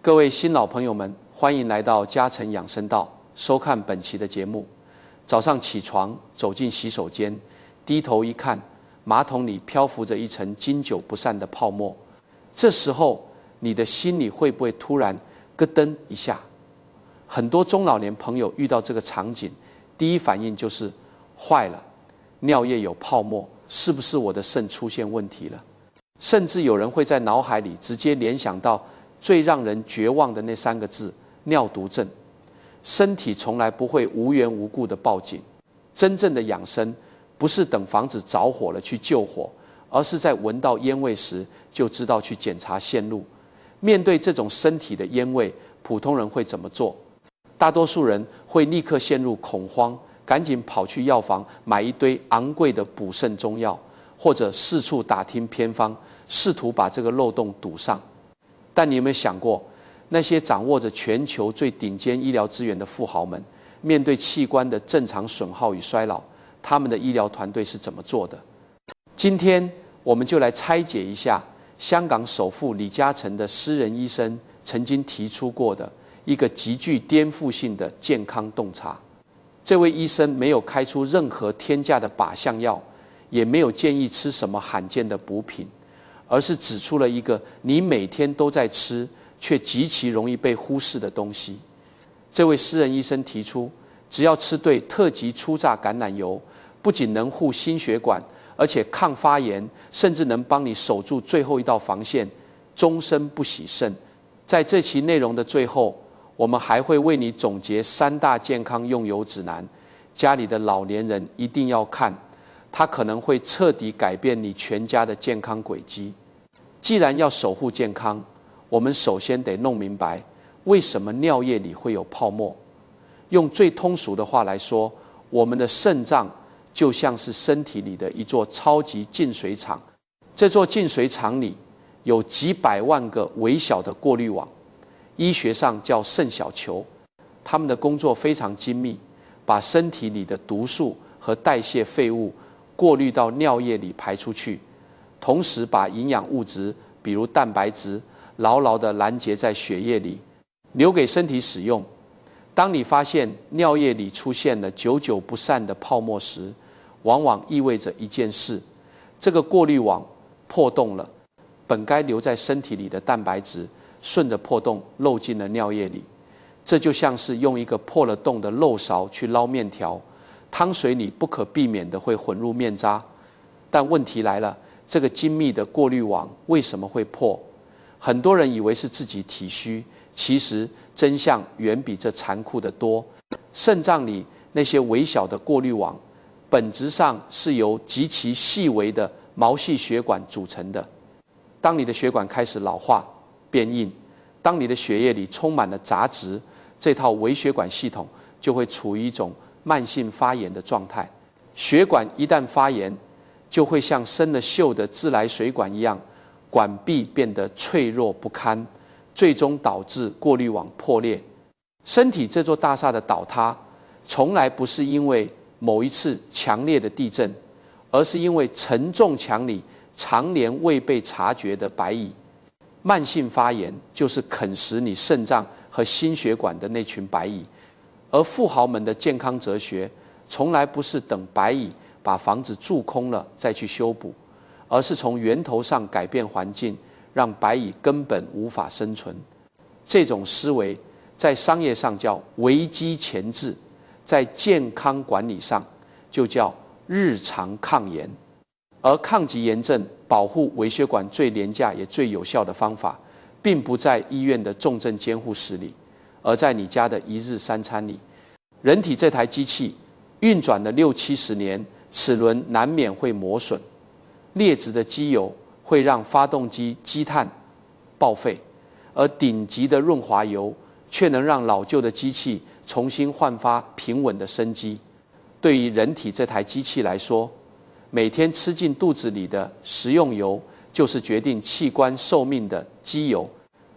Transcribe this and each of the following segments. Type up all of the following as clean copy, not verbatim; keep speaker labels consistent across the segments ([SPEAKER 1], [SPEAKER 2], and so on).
[SPEAKER 1] 各位新老朋友们，欢迎来到嘉诚养生道，收看本期的节目。早上起床，走进洗手间，低头一看，马桶里漂浮着一层经久不散的泡沫。这时候，你的心里会不会突然咯噔一下？很多中老年朋友遇到这个场景，第一反应就是坏了，尿液有泡沫，是不是我的肾出现问题了？甚至有人会在脑海里直接联想到最让人绝望的那3个字：尿毒症。身体从来不会无缘无故的报警。真正的养生不是等房子着火了去救火，而是在闻到烟味时就知道去检查线路。面对这种身体的烟味，普通人会怎么做？大多数人会立刻陷入恐慌，赶紧跑去药房买一堆昂贵的补肾中药，或者四处打听偏方，试图把这个漏洞堵上。但你有没有想过，那些掌握着全球最顶尖医疗资源的富豪们，面对器官的正常损耗与衰老，他们的医疗团队是怎么做的？今天我们就来拆解一下香港首富李嘉诚的私人医生曾经提出过的一个极具颠覆性的健康洞察。这位医生没有开出任何天价的靶向药，也没有建议吃什么罕见的补品，而是指出了一个你每天都在吃却极其容易被忽视的东西。这位私人医生提出，只要吃对特级初榨橄榄油，不仅能护心血管，而且抗发炎，甚至能帮你守住最后一道防线，终身不洗肾。在这期内容的最后，我们还会为你总结3大健康用油指南，家里的老年人一定要看，它可能会彻底改变你全家的健康轨迹。既然要守护健康，我们首先得弄明白为什么尿液里会有泡沫。用最通俗的话来说，我们的肾脏就像是身体里的一座超级净水厂，这座净水厂里有几百万个微小的过滤网，医学上叫肾小球。他们的工作非常精密，把身体里的毒素和代谢废物过滤到尿液里排出去，同时把营养物质，比如蛋白质，牢牢地拦截在血液里，留给身体使用。当你发现尿液里出现了久久不散的泡沫时，往往意味着一件事：这个过滤网破洞了，本该留在身体里的蛋白质顺着破洞漏进了尿液里。这就像是用一个破了洞的漏勺去捞面条，汤水里不可避免的会混入面渣。但问题来了，这个精密的过滤网为什么会破？很多人以为是自己体虚，其实真相远比这残酷得多。肾脏里那些微小的过滤网，本质上是由极其细微的毛细血管组成的。当你的血管开始老化变硬，当你的血液里充满了杂质，这套微血管系统就会处于一种慢性发炎的状态。血管一旦发炎，就会像生了锈的自来水管一样，管壁变得脆弱不堪，最终导致过滤网破裂。身体这座大厦的倒塌，从来不是因为某一次强烈的地震，而是因为承重墙里常年未被察觉的白蚁。慢性发炎就是啃食你肾脏和心血管的那群白蚁。而富豪们的健康哲学，从来不是等白蚁把房子蛀空了再去修补，而是从源头上改变环境，让白蚁根本无法生存。这种思维在商业上叫危机前置，在健康管理上就叫日常抗炎。而抗击炎症、保护微血管最廉价也最有效的方法，并不在医院的重症监护室里，而在你家的一日3餐里。人体这台机器运转了60-70年，齿轮难免会磨损，劣质的机油会让发动机积碳报废，而顶级的润滑油却能让老旧的机器重新焕发平稳的生机。对于人体这台机器来说，每天吃进肚子里的食用油就是决定器官寿命的机油。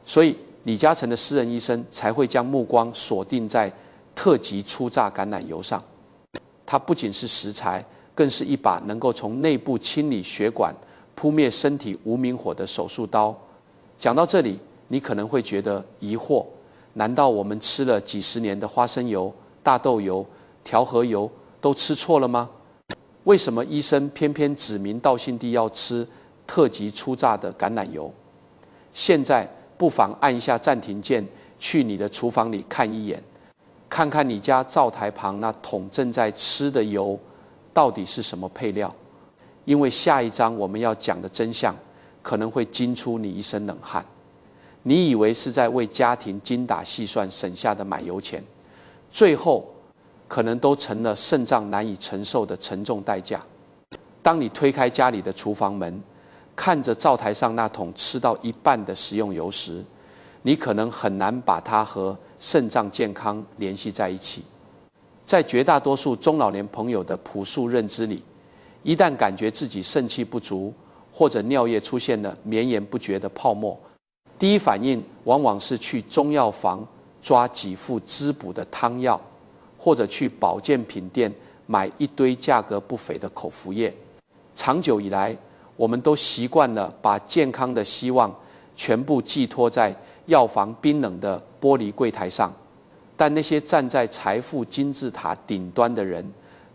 [SPEAKER 1] 所以李嘉诚的私人医生才会将目光锁定在特级初榨橄榄油上。它不仅是食材，更是一把能够从内部清理血管、扑灭身体无名火的手术刀。讲到这里，你可能会觉得疑惑：难道我们吃了几十年的花生油、大豆油、调和油都吃错了吗？为什么医生偏偏指名道姓地要吃特级初榨的橄榄油？现在不妨按一下暂停键，去你的厨房里看一眼，看看你家灶台旁那桶正在吃的油到底是什么配料。因为下一章我们要讲的真相可能会惊出你一身冷汗。你以为是在为家庭精打细算省下的买油钱，最后可能都成了肾脏难以承受的沉重代价。当你推开家里的厨房门，看着灶台上那桶吃到一半的食用油时，你可能很难把它和肾脏健康联系在一起。在绝大多数中老年朋友的朴素认知里，一旦感觉自己肾气不足，或者尿液出现了绵延不绝的泡沫，第一反应往往是去中药房抓几副滋补的汤药，或者去保健品店买一堆价格不菲的口服液。长久以来，我们都习惯了把健康的希望全部寄托在药房冰冷的玻璃柜台上，但那些站在财富金字塔顶端的人，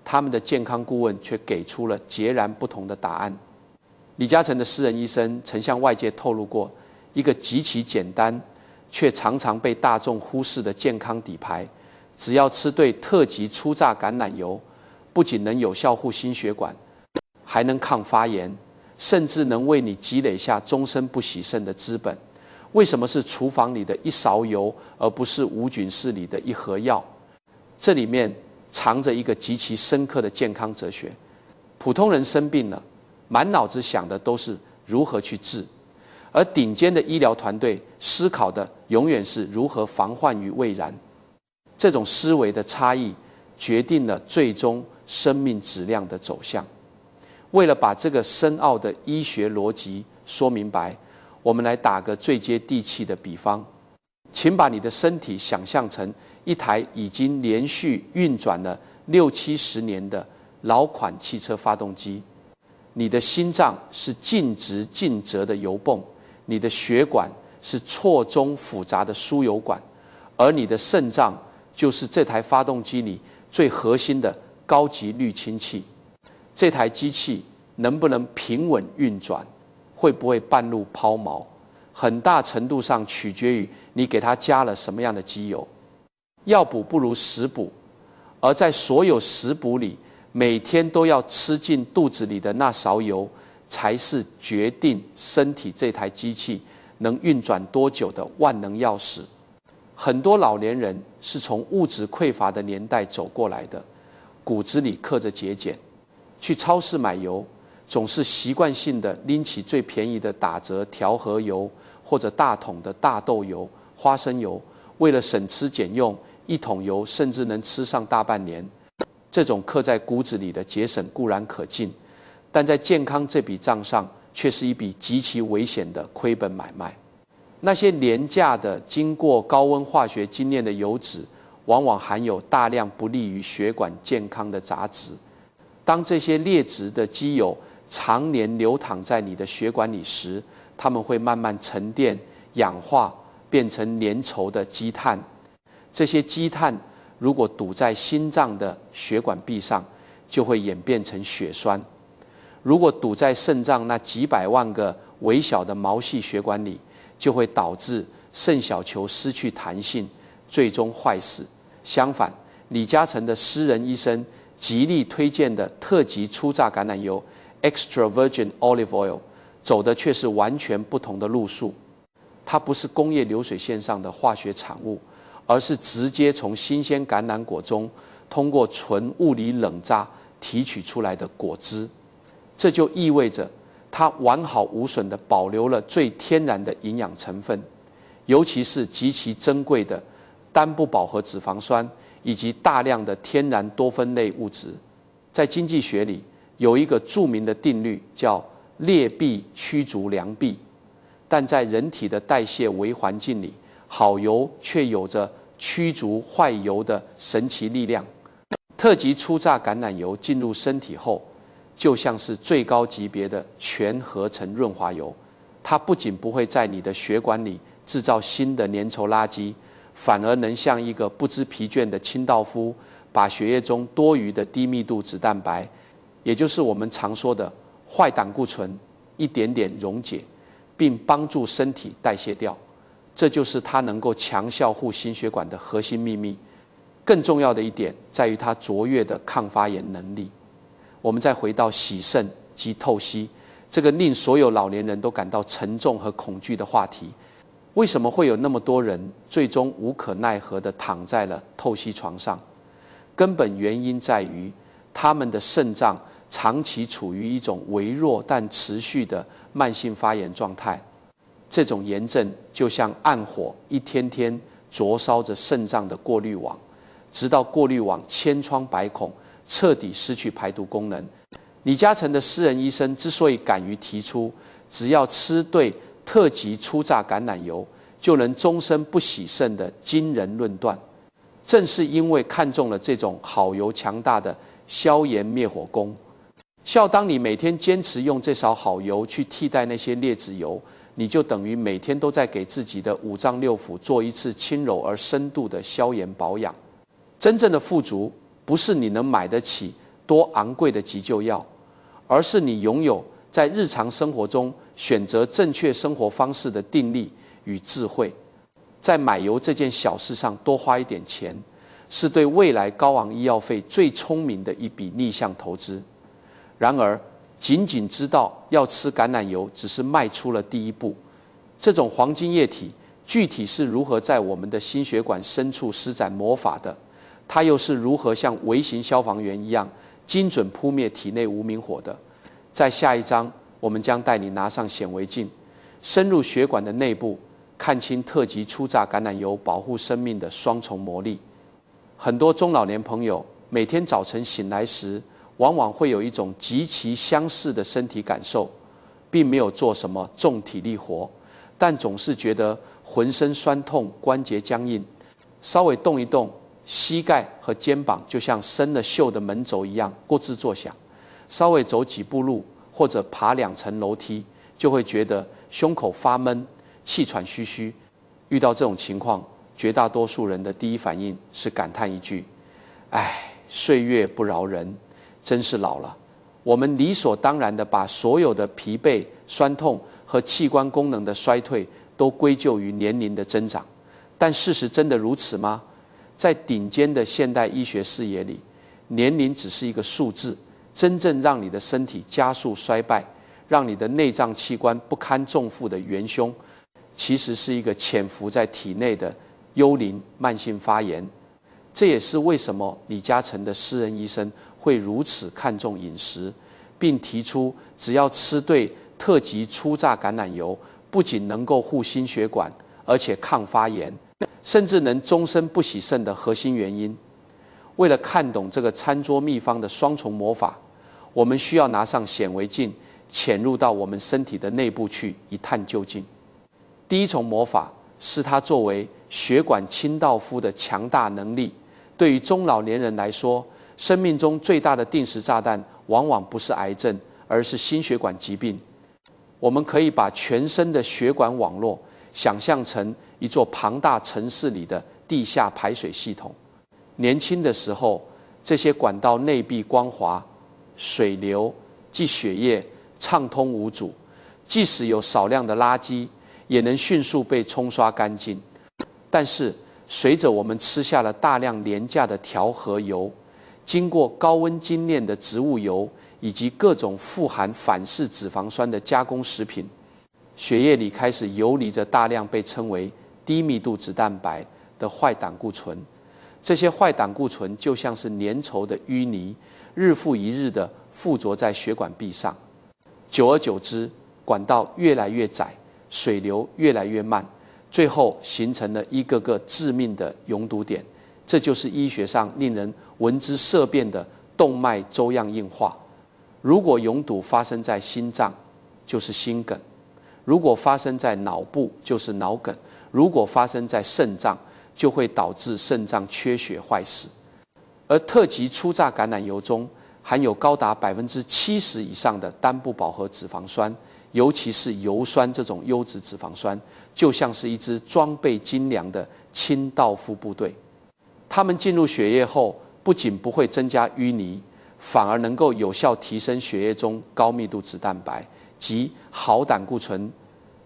[SPEAKER 1] 他们的健康顾问却给出了截然不同的答案。李嘉诚的私人医生曾向外界透露过一个极其简单却常常被大众忽视的健康底牌：只要吃对特级初榨橄榄油，不仅能有效护心血管，还能抗发炎，甚至能为你积累下终身不洗肾的资本。为什么是厨房里的一勺油，而不是无菌室里的一盒药？这里面藏着一个极其深刻的健康哲学。普通人生病了，满脑子想的都是如何去治，而顶尖的医疗团队思考的永远是如何防患于未然。这种思维的差异决定了最终生命质量的走向。为了把这个深奥的医学逻辑说明白，我们来打个最接地气的比方，请把你的身体想象成一台已经连续运转了60-70年的老款汽车发动机。你的心脏是尽直尽折的油泵，你的血管是错综复杂的输油管，而你的肾脏就是这台发动机里最核心的高级滤清器。这台机器能不能平稳运转，会不会半路抛锚，很大程度上取决于你给它加了什么样的机油。药补不如食补，而在所有食补里，每天都要吃进肚子里的那勺油，才是决定身体这台机器能运转多久的万能钥匙。很多老年人是从物质匮乏的年代走过来的，骨子里刻着节俭。去超市买油，总是习惯性的拎起最便宜的打折调和油，或者大桶的大豆油、花生油。为了省吃俭用，一桶油甚至能吃上大半年。这种刻在骨子里的节省固然可敬，但在健康这笔账上，却是一笔极其危险的亏本买卖。那些廉价的、经过高温化学精炼的油脂，往往含有大量不利于血管健康的杂质。当这些劣质的机油常年流淌在你的血管里时，它们会慢慢沉淀、氧化，变成粘稠的积碳。这些积碳如果堵在心脏的血管壁上，就会演变成血栓；如果堵在肾脏那几百万个微小的毛细血管里，就会导致肾小球失去弹性，最终坏死。相反，李嘉诚的私人医生极力推荐的特级初榨橄榄油 Extra Virgin Olive Oil 走的却是完全不同的路数。它不是工业流水线上的化学产物，而是直接从新鲜橄榄果中通过纯物理冷榨提取出来的果汁。这就意味着它完好无损地保留了最天然的营养成分，尤其是极其珍贵的单不饱和脂肪酸以及大量的天然多酚类物质。在经济学里有一个著名的定律，叫劣币驱逐良币，但在人体的代谢微环境里，好油却有着驱逐坏油的神奇力量。特级初榨橄榄油进入身体后，就像是最高级别的全合成润滑油，它不仅不会在你的血管里制造新的粘稠垃圾，反而能像一个不知疲倦的清道夫，把血液中多余的低密度脂蛋白，也就是我们常说的坏胆固醇，一点点溶解，并帮助身体代谢掉。这就是它能够强效护心血管的核心秘密。更重要的一点在于它卓越的抗发炎能力。我们再回到洗肾及透析这个令所有老年人都感到沉重和恐惧的话题，为什么会有那么多人最终无可奈何地躺在了透析床上？根本原因在于他们的肾脏长期处于一种微弱但持续的慢性发炎状态。这种炎症就像暗火，一天天灼烧着肾脏的过滤网，直到过滤网千疮百孔，彻底失去排毒功能。李嘉诚的私人医生之所以敢于提出只要吃对特级初榨橄榄油就能终身不洗肾的惊人论断，正是因为看中了这种好油强大的消炎灭火功。笑当你每天坚持用这勺好油去替代那些劣质油，你就等于每天都在给自己的五脏六腑做一次轻柔而深度的消炎保养。真正的富足不是你能买得起多昂贵的急救药，而是你拥有在日常生活中选择正确生活方式的定力与智慧。在买油这件小事上多花一点钱，是对未来高昂医药费最聪明的一笔逆向投资。然而仅仅知道要吃橄榄油只是迈出了第一步，这种黄金液体具体是如何在我们的心血管深处施展魔法的，它又是如何像微型消防员一样精准扑灭体内无名火的？在下一章，我们将带你拿上显微镜，深入血管的内部，看清特级初榨橄榄油保护生命的双重魔力。很多中老年朋友每天早晨醒来时，往往会有一种极其相似的身体感受，并没有做什么重体力活，但总是觉得浑身酸痛、关节僵硬，稍微动一动，膝盖和肩膀就像生了锈的门轴一样咯吱作响，稍微走几步路或者爬2层楼梯，就会觉得胸口发闷、气喘吁吁。遇到这种情况，绝大多数人的第一反应是感叹一句：唉，岁月不饶人，真是老了。我们理所当然地把所有的疲惫、酸痛和器官功能的衰退都归咎于年龄的增长，但事实真的如此吗？在顶尖的现代医学视野里，年龄只是一个数字，真正让你的身体加速衰败，让你的内脏器官不堪重负的元凶，其实是一个潜伏在体内的幽灵慢性发炎。这也是为什么李嘉诚的私人医生会如此看重饮食，并提出只要吃对特级初榨橄榄油，不仅能够护心血管，而且抗发炎，甚至能终身不洗肾的核心原因。为了看懂这个餐桌秘方的双重魔法，我们需要拿上显微镜，潜入到我们身体的内部去一探究竟。第一重魔法是它作为血管清道夫的强大能力。对于中老年人来说，生命中最大的定时炸弹往往不是癌症，而是心血管疾病。我们可以把全身的血管网络想象成一座庞大城市里的地下排水系统。年轻的时候，这些管道内壁光滑，水流即血液畅通无阻，即使有少量的垃圾，也能迅速被冲刷干净。但是随着我们吃下了大量廉价的调和油，经过高温精炼的植物油，以及各种富含反式脂肪酸的加工食品，血液里开始游离着大量被称为低密度脂蛋白的坏胆固醇。这些坏胆固醇就像是粘稠的淤泥，日复一日地附着在血管壁上。久而久之，管道越来越窄，水流越来越慢，最后形成了一个个致命的拥堵点。这就是医学上令人闻之色变的动脉粥样硬化。如果拥堵发生在心脏，就是心梗；如果发生在脑部，就是脑梗；如果发生在肾脏，就会导致肾脏缺血坏死。而特级初榨橄榄油中含有高达70%以上的单不饱和脂肪酸，尤其是油酸这种优质脂肪酸，就像是一支装备精良的清道夫部队。它们进入血液后，不仅不会增加淤泥，反而能够有效提升血液中高密度脂蛋白及好胆固醇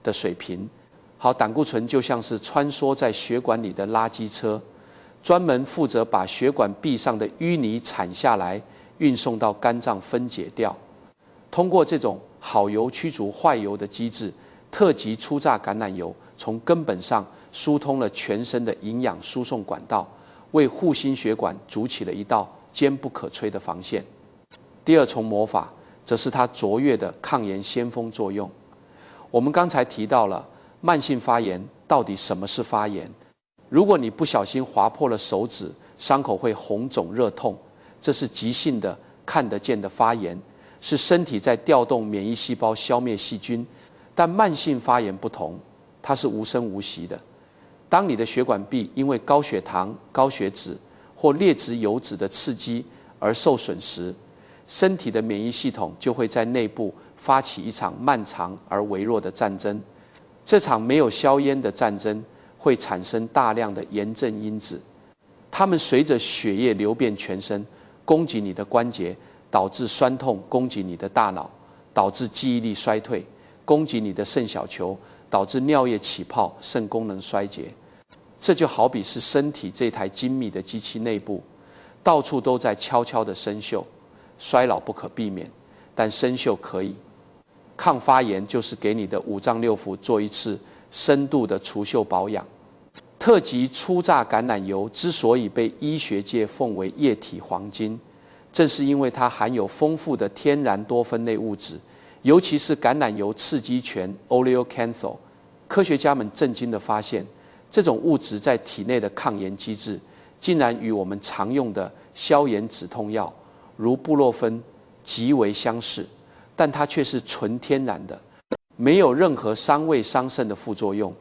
[SPEAKER 1] 的水平。好胆固醇就像是穿梭在血管里的垃圾车，专门负责把血管壁上的淤泥铲下来，运送到肝脏分解掉。通过这种好油驱逐坏油的机制，特级初榨橄榄油从根本上疏通了全身的营养输送管道，为护心血管筑起了一道坚不可摧的防线。第二重魔法则是它卓越的抗炎先锋作用。我们刚才提到了慢性发炎，到底什么是发炎？如果你不小心划破了手指，伤口会红肿热痛，这是急性的看得见的发炎，是身体在调动免疫细胞消灭细菌。但慢性发炎不同，它是无声无息的。当你的血管壁因为高血糖、高血脂或劣质油脂的刺激而受损时，身体的免疫系统就会在内部发起一场漫长而微弱的战争。这场没有硝烟的战争会产生大量的炎症因子，它们随着血液流遍全身，攻击你的关节，导致酸痛，攻击你的大脑，导致记忆力衰退，攻击你的肾小球，导致尿液起泡，肾功能衰竭。这就好比是身体这台精密的机器内部，到处都在悄悄的生锈。衰老不可避免，但生锈可以。抗发炎就是给你的五脏六腑做一次深度的除锈保养。特级初榨橄榄油之所以被医学界奉为液体黄金，正是因为它含有丰富的天然多酚类物质，尤其是橄榄油刺激醛 oleocanthal。科学家们震惊地发现，这种物质在体内的抗炎机制，竟然与我们常用的消炎止痛药如布洛芬极为相似，但它却是纯天然的，没有任何伤胃伤肾的副作用。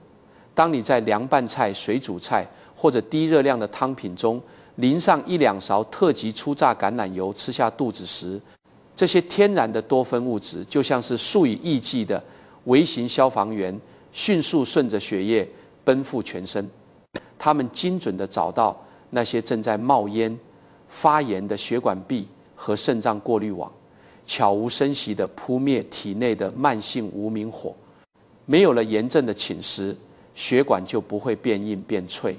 [SPEAKER 1] 当你在凉拌菜、水煮菜或者低热量的汤品中淋上1-2勺特级初榨橄榄油，吃下肚子时，这些天然的多酚物质就像是数以亿计的微型消防员，迅速顺着血液奔赴全身。他们精准地找到那些正在冒烟、发炎的血管壁和肾脏过滤网，悄无声息地扑灭体内的慢性无名火。没有了炎症的侵蚀，血管就不会变硬变脆；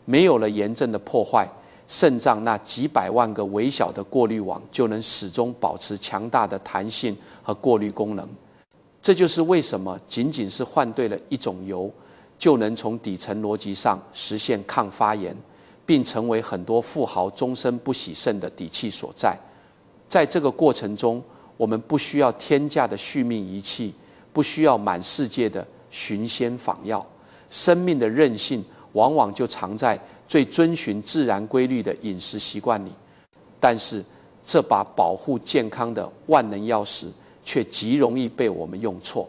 [SPEAKER 1] 没有了炎症的破坏，肾脏那几百万个微小的过滤网就能始终保持强大的弹性和过滤功能。这就是为什么仅仅是换对了一种油，就能从底层逻辑上实现抗发炎，并成为很多富豪终身不洗肾的底气所在。在这个过程中，我们不需要天价的续命仪器，不需要满世界的寻仙访药，生命的韧性往往就藏在最遵循自然规律的饮食习惯里。但是，这把保护健康的万能钥匙却极容易被我们用错。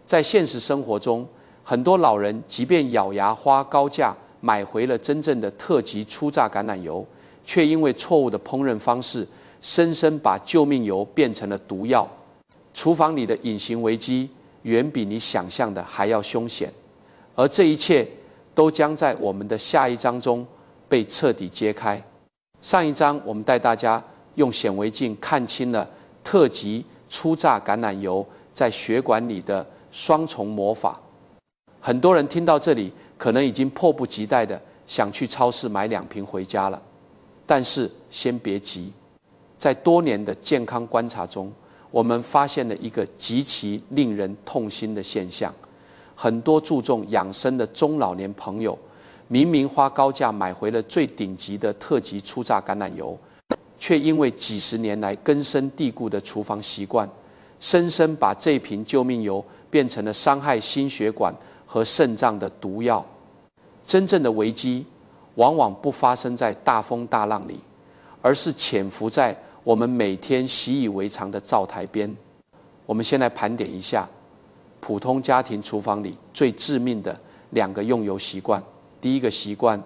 [SPEAKER 1] 在现实生活中，很多老人即便咬牙花高价买回了真正的特级初榨橄榄油，却因为错误的烹饪方式，深深把救命油变成了毒药。厨房里的隐形危机远比你想象的还要凶险，而这一切都将在我们的下一章中被彻底揭开。上一章我们带大家用显微镜看清了特级初榨橄榄油在血管里的双重魔法。很多人听到这里，可能已经迫不及待地想去超市买2瓶回家了。但是先别急，在多年的健康观察中，我们发现了一个极其令人痛心的现象：很多注重养生的中老年朋友，明明花高价买回了最顶级的特级初榨橄榄油，却因为几十年来根深蒂固的厨房习惯，深深把这瓶救命油变成了伤害心血管和肾脏的毒药。真正的危机往往不发生在大风大浪里，而是潜伏在我们每天习以为常的灶台边。我们先来盘点一下普通家庭厨房里最致命的2个用油习惯。第一个习惯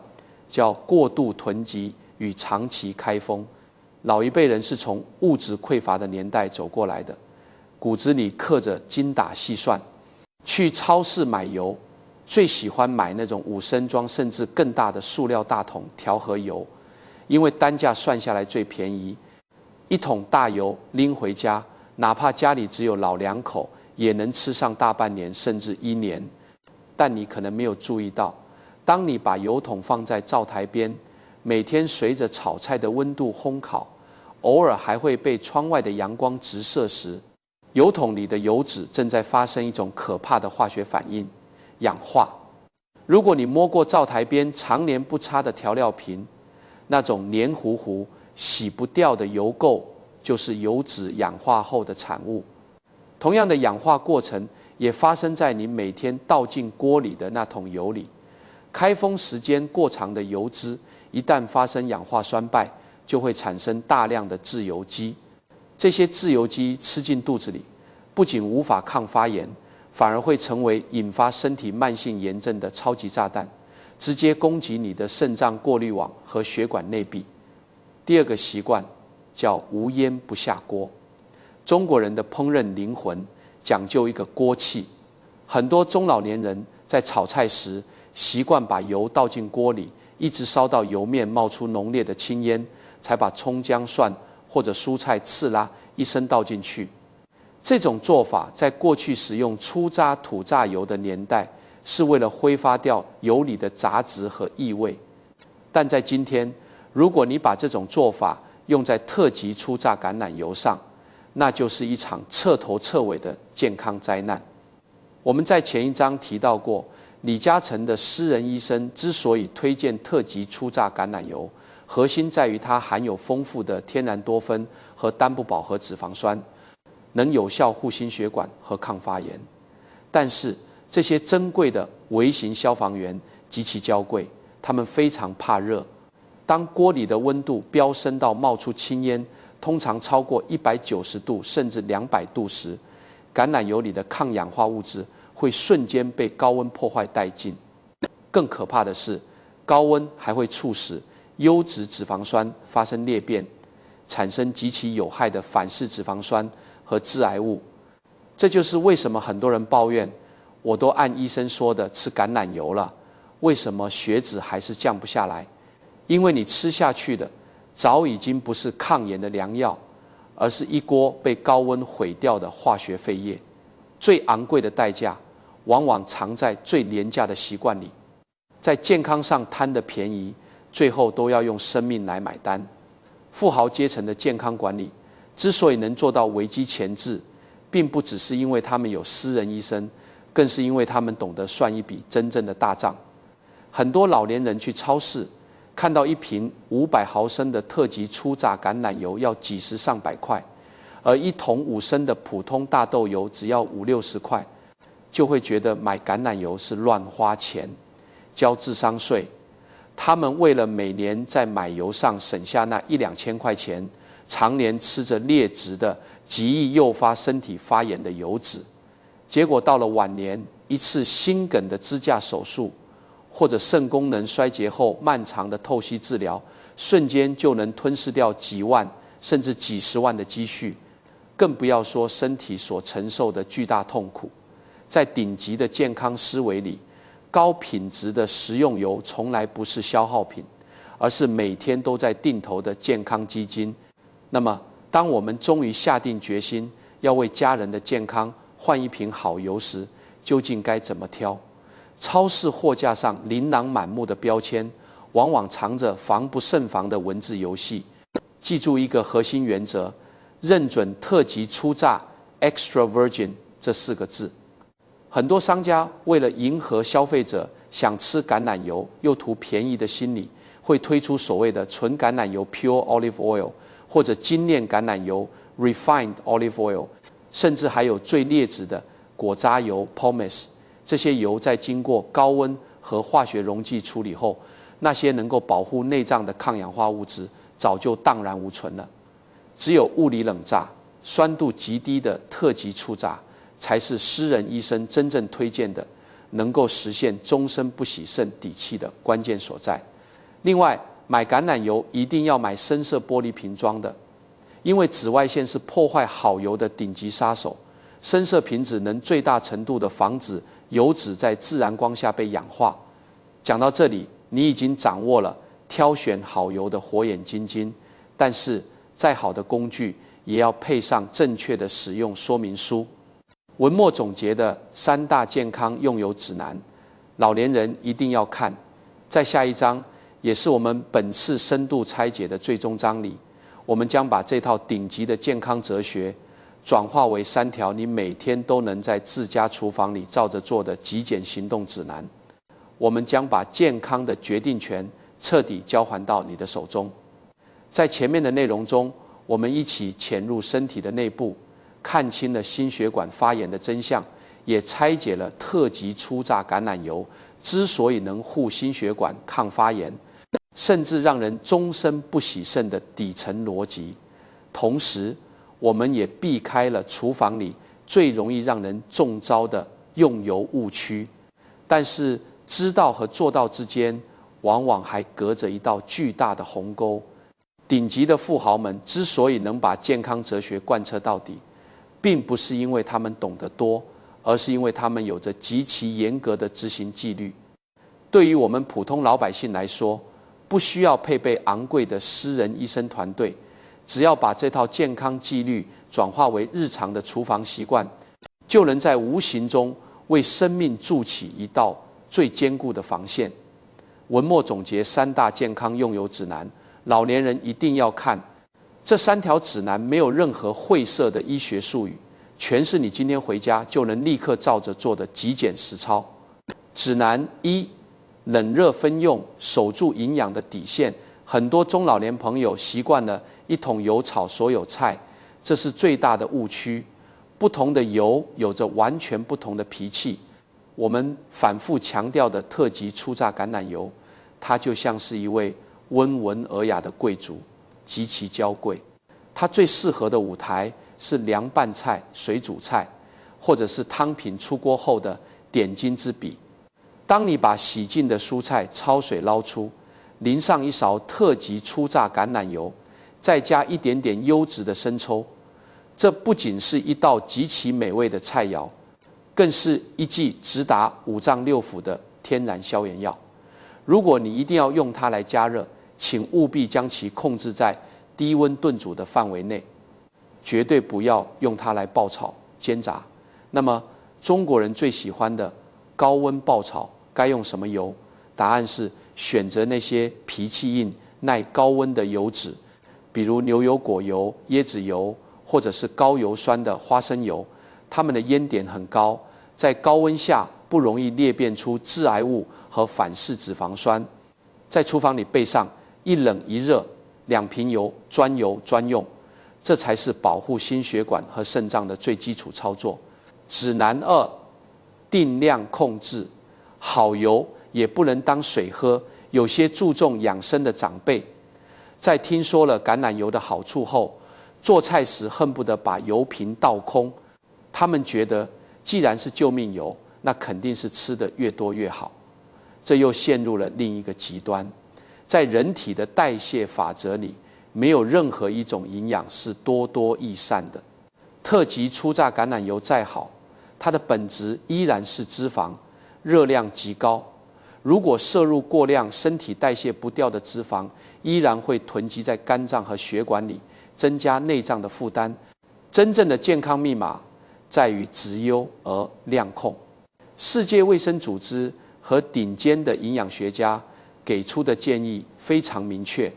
[SPEAKER 1] 叫过度囤积与长期开封。老一辈人是从物质匮乏的年代走过来的，骨子里刻着精打细算。去超市买油，最喜欢买那种5升装甚至更大的塑料大桶调和油，因为单价算下来最便宜。一桶大油拎回家，哪怕家里只有老2口，也能吃上大半年甚至1年。但你可能没有注意到，当你把油桶放在灶台边，每天随着炒菜的温度烘烤，偶尔还会被窗外的阳光直射时，油桶里的油脂正在发生一种可怕的化学反应——氧化。如果你摸过灶台边常年不擦的调料瓶，那种黏糊糊、洗不掉的油垢，就是油脂氧化后的产物。同样的氧化过程也发生在你每天倒进锅里的那桶油里。开封时间过长的油脂，一旦发生氧化酸败，就会产生大量的自由基。这些自由基吃进肚子里，不仅无法抗发炎，反而会成为引发身体慢性炎症的超级炸弹，直接攻击你的肾脏过滤网和血管内壁。第二个习惯叫无烟不下锅。中国人的烹饪灵魂讲究一个锅气，很多中老年人在炒菜时习惯把油倒进锅里，一直烧到油面冒出浓烈的青烟，才把葱姜蒜或者蔬菜刺啦一声倒进去。这种做法在过去使用粗榨土榨油的年代，是为了挥发掉油里的杂质和异味。但在今天，如果你把这种做法用在特级粗榨橄榄油上，那就是一场彻头彻尾的健康灾难。我们在前一章提到过，李嘉诚的私人医生之所以推荐特级粗榨橄榄油，核心在于它含有丰富的天然多酚和单不饱和脂肪酸，能有效护心血管和抗发炎。但是这些珍贵的微型消防员极其娇贵，他们非常怕热。当锅里的温度飙升到冒出青烟，通常超过190度甚至200度时，橄榄油里的抗氧化物质会瞬间被高温破坏殆尽。更可怕的是，高温还会促使优质脂肪酸发生裂变，产生极其有害的反式脂肪酸和致癌物。这就是为什么很多人抱怨，我都按医生说的吃橄榄油了，为什么血脂还是降不下来？因为你吃下去的早已经不是抗炎的良药，而是一锅被高温毁掉的化学废液。最昂贵的代价往往藏在最廉价的习惯里，在健康上贪的便宜，最后都要用生命来买单。富豪阶层的健康管理之所以能做到危机前置，并不只是因为他们有私人医生，更是因为他们懂得算一笔真正的大账。很多老年人去超市，看到一瓶500毫升的特级粗榨橄榄油要几十上百块，而1桶5升的普通大豆油只要50-60块，就会觉得买橄榄油是乱花钱，交智商税。他们为了每年在买油上省下那1-2千块钱，常年吃着劣质的极易诱发身体发炎的油脂，结果到了晚年，一次心梗的支架手术，或者肾功能衰竭后漫长的透析治疗，瞬间就能吞噬掉几万甚至几十万的积蓄，更不要说身体所承受的巨大痛苦。在顶级的健康思维里，高品质的食用油从来不是消耗品，而是每天都在定投的健康基金。那么当我们终于下定决心要为家人的健康换一瓶好油时，究竟该怎么挑？超市货架上琳琅满目的标签，往往藏着防不胜防的文字游戏。记住一个核心原则，认准特级粗榨 extra virgin 这4个字。很多商家为了迎合消费者想吃橄榄油又图便宜的心理，会推出所谓的纯橄榄油 pure olive oil， 或者精炼橄榄油 refined olive oil， 甚至还有最劣质的果渣油 pomace。这些油在经过高温和化学溶剂处理后，那些能够保护内脏的抗氧化物质早就荡然无存了。只有物理冷榨、酸度极低的特级粗榨，才是私人医生真正推荐的，能够实现终身不洗肾底气的关键所在。另外，买橄榄油一定要买深色玻璃瓶装的，因为紫外线是破坏好油的顶级杀手。深色瓶子能最大程度地防止油脂在自然光下被氧化。讲到这里，你已经掌握了挑选好油的火眼金睛，但是再好的工具也要配上正确的使用说明书。文末总结的3大健康用油指南，老年人一定要看。在下一章，也是我们本次深度拆解的最终章里，我们将把这套顶级的健康哲学转化为3条你每天都能在自家厨房里照着做的极简行动指南。我们将把健康的决定权彻底交还到你的手中。在前面的内容中，我们一起潜入身体的内部，看清了心血管发炎的真相，也拆解了特级初榨橄榄油之所以能护心血管、抗发炎，甚至让人终身不洗肾的底层逻辑。同时，我们也避开了厨房里最容易让人中招的用油误区。但是，知道和做到之间，往往还隔着一道巨大的鸿沟。顶级的富豪们之所以能把健康哲学贯彻到底，并不是因为他们懂得多，而是因为他们有着极其严格的执行纪律。对于我们普通老百姓来说，不需要配备昂贵的私人医生团队，只要把这套健康纪律转化为日常的厨房习惯，就能在无形中为生命筑起一道最坚固的防线。文末总结3大健康用油指南，老年人一定要看。这3条指南没有任何晦涩的医学术语，全是你今天回家就能立刻照着做的极简实操。指南1：冷热分用，守住营养的底线。很多中老年朋友习惯了一桶油炒所有菜，这是最大的误区。不同的油有着完全不同的脾气。我们反复强调的特级初榨橄榄油，它就像是一位温文尔雅的贵族，极其娇贵。它最适合的舞台是凉拌菜、水煮菜，或者是汤品出锅后的点睛之笔。当你把洗净的蔬菜焯水捞出，淋上一勺特级初榨橄榄油，再加一点点优质的生抽，这不仅是一道极其美味的菜肴，更是一剂直达5脏6腑的天然消炎药。如果你一定要用它来加热，请务必将其控制在低温炖煮的范围内，绝对不要用它来爆炒、煎炸。那么，中国人最喜欢的高温爆炒该用什么油？答案是选择那些脾气硬、耐高温的油脂，比如牛油果油、椰子油，或者是高油酸的花生油。它们的烟点很高，在高温下不容易裂变出致癌物和反式脂肪酸。在厨房里备上一冷一热2瓶油，专油专用，这才是保护心血管和肾脏的最基础操作。指南2：定量控制。好油也不能当水喝。有些注重养生的长辈，在听说了橄榄油的好处后，做菜时恨不得把油瓶倒空。他们觉得，既然是救命油，那肯定是吃得越多越好。这又陷入了另一个极端。在人体的代谢法则里，没有任何一种营养是多多益善的。特级初榨橄榄油再好，它的本质依然是脂肪，热量极高。如果摄入过量身体代谢不掉的脂肪，依然会囤积在肝脏和血管里，增加内脏的负担。真正的健康密码在于质优而量控。世界卫生组织和顶尖的营养学家给出的建议非常明确。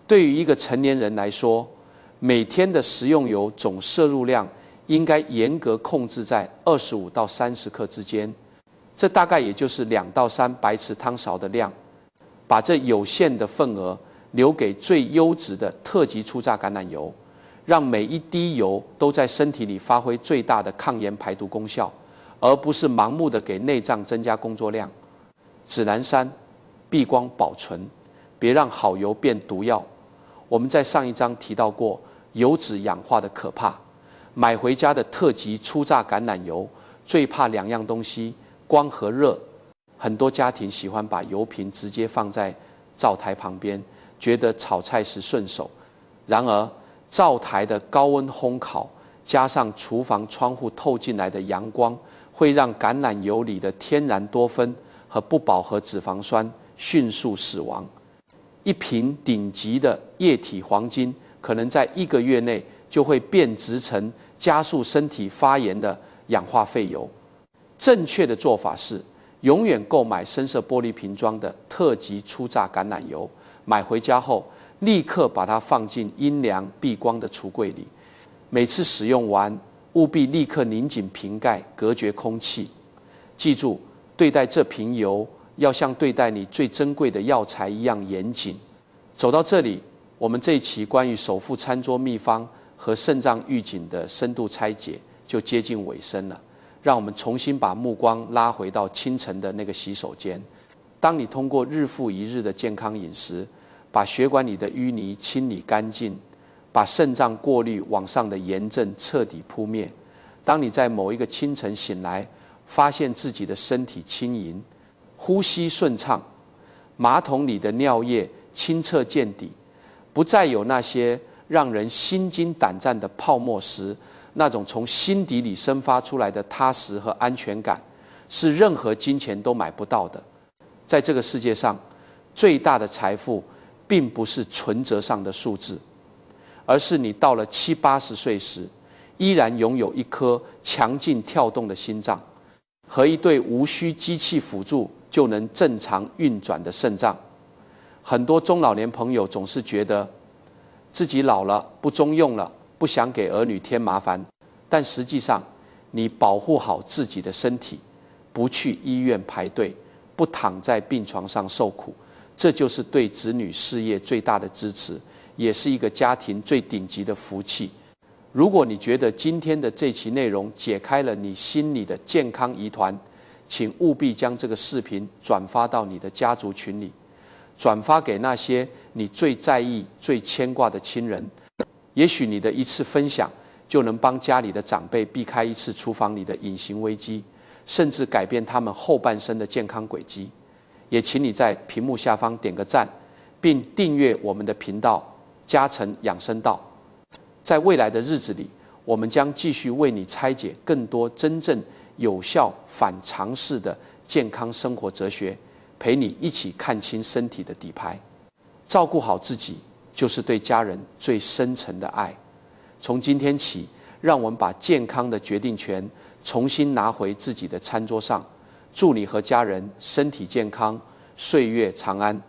[SPEAKER 1] 对于一个成年人来说，每天的食用油总摄入量应该严格控制在25到30克之间，这大概也就是2到3白匙汤勺的量。把这有限的份额留给最优质的特级初榨橄榄油，让每一滴油都在身体里发挥最大的抗炎排毒功效，而不是盲目的给内脏增加工作量。指南3：避光保存，别让好油变毒药。我们在上一章提到过油脂氧化的可怕，买回家的特级初榨橄榄油最怕2样东西：光和热。很多家庭喜欢把油瓶直接放在灶台旁边，觉得炒菜时顺手。然而，灶台的高温烘烤加上厨房窗户透进来的阳光，会让橄榄油里的天然多酚和不饱和脂肪酸迅速死亡。一瓶顶级的液体黄金，可能在1个月内就会变质成加速身体发炎的氧化废油。正确的做法是，永远购买深色玻璃瓶装的特级初榨橄榄油，买回家后立刻把它放进阴凉避光的橱柜里。每次使用完，务必立刻拧紧瓶盖，隔绝空气。记住，对待这瓶油要像对待你最珍贵的药材一样严谨。走到这里，我们这一期关于首副餐桌秘方和肾脏预警的深度拆解就接近尾声了。让我们重新把目光拉回到清晨的那个洗手间。当你通过日复一日的健康饮食，把血管里的淤泥清理干净，把肾脏过滤往上的炎症彻底扑灭。当你在某一个清晨醒来，发现自己的身体轻盈，呼吸顺畅，马桶里的尿液清澈见底，不再有那些让人心惊胆战的泡沫时，那种从心底里生发出来的踏实和安全感，是任何金钱都买不到的。在这个世界上，最大的财富并不是存折上的数字，而是你到了70、80岁时，依然拥有一颗强劲跳动的心脏，和一对无需机器辅助就能正常运转的肾脏。很多中老年朋友总是觉得自己老了，不中用了，不想给儿女添麻烦，但实际上，你保护好自己的身体，不去医院排队，不躺在病床上受苦，这就是对子女事业最大的支持，也是一个家庭最顶级的福气。如果你觉得今天的这期内容解开了你心里的健康疑团，请务必将这个视频转发到你的家族群里，转发给那些你最在意、最牵挂的亲人。也许你的一次分享就能帮家里的长辈避开一次厨房里的隐形危机，甚至改变他们后半生的健康轨迹。也请你在屏幕下方点个赞，并订阅我们的频道嘉诚养生道。在未来的日子里，我们将继续为你拆解更多真正有效反常识的健康生活哲学，陪你一起看清身体的底牌。照顾好自己，就是对家人最深沉的爱。从今天起，让我们把健康的决定权重新拿回自己的餐桌上。祝你和家人身体健康，岁月长安。